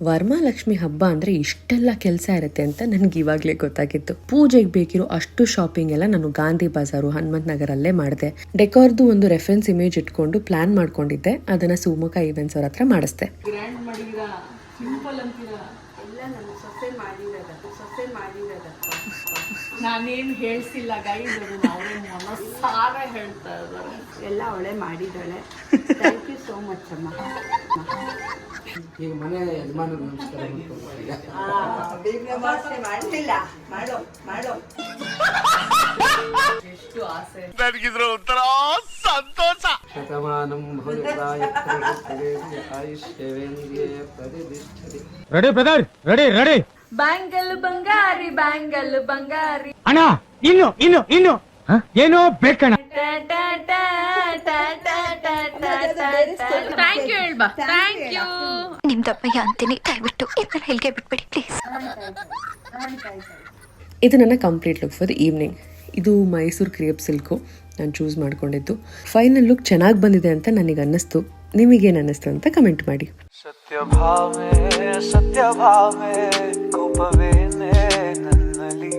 ವರಮಹಾಲಕ್ಷ್ಮಿ ಹಬ್ಬ ಅಂದ್ರೆ ಇಷ್ಟೆಲ್ಲ ಕೆಲಸ ಇರುತ್ತೆ ಅಂತ ನನ್ಗೆ ಇವಾಗ್ಲೇ ಗೊತ್ತಾಗಿತ್ತು. ಪೂಜೆಗೆ ಬೇಕಿರೋ ಅಷ್ಟು ಶಾಪಿಂಗ್ ಎಲ್ಲ ನಾನು ಗಾಂಧಿ ಬಜಾರು, ಹನುಮಂತ್ ನಗರಲ್ಲೇ ಮಾಡಿದೆ. ಡೆಕೋರ್ದು ಒಂದು ರೆಫರೆನ್ಸ್ ಇಮೇಜ್ ಇಟ್ಕೊಂಡು ಪ್ಲಾನ್ ಮಾಡ್ಕೊಂಡಿದ್ದೆ. ಅದನ್ನ ಸುಮುಖ ಈವೆಂಟ್ಸ್ ಅವ್ರ ಹತ್ರ ಮಾಡಿಸ್ದೆ. ನಾನೇನು ಹೇಳ್ಸಿಲ್ಲ ಗೈಸ್, ಅವರೇ ಮನಸಾರೆ ಹೇಳ್ತಾ ಇದ್ದಾರೆ. ಎಲ್ಲ ಅವಳೆ ಮಾಡಿದ್ದಾಳೆ. ಥ್ಯಾಂಕ್ ಯು ಸೋ ಮಚ್ ಅಮ್ಮ. ಈಗ ಮನೆ ಯಜಮಾನ ನಮಸ್ಕಾರ ಮಾಡಲಿಲ್ಲ, ಮಾಡೋ ಮಾಡೋ. ಎಷ್ಟು ಆಸೆ ನನಗಿದ್ರ ಒಂಥರ ಸಂತೋಷ. ಶತಮಾನಂ ಭವತ್ಯಾಯ ಆಯುಷ್ಯವೇಂದ್ರಿಯೇ ಪ್ರತಿಷ್ಠಿತೇ. Ready brother, ready ready. Bangle ಬಂಗಾರಿ, ಬ್ಯಾಂಗಲ್ ಬಂಗಾರಿ. ಅಣ್ಣ ಇನ್ನು ಏನೋ ಬೇಕಣ್ಣ. ಥ್ಯಾಂಕ್ ಯು ಹೇಳ್ಬಾ. Thank you. ನಿಮ್ದಪ್ಪಯ್ಯ ಅಂತೀನಿ, ದಯವಿಟ್ಟು ಇದನ್ನ ಹೇಳಿಕೆ ಬಿಟ್ಬಿಡಿ ಪ್ಲೀಸ್. ಇದು ನನ್ನ complete look for the evening. ಇದು ಮೈಸೂರು ಕ್ರೇಪ್ ಸಿಲ್ಕು ನಾನು ಚೂಸ್ ಮಾಡ್ಕೊಂಡಿದ್ದು. ಫೈನಲ್ ಲುಕ್ ಚೆನ್ನಾಗಿ ಬಂದಿದೆ ಅಂತ ನನಗೆ ಅನ್ನಿಸ್ತು. ನಿಮಗೇನು ಅನ್ನಿಸ್ತು ಅಂತ ಕಮೆಂಟ್ ಮಾಡಿ. ಸತ್ಯಭಾಮೆ ಕೋಪವೇನೆ ನನ್ನಲ್ಲಿ.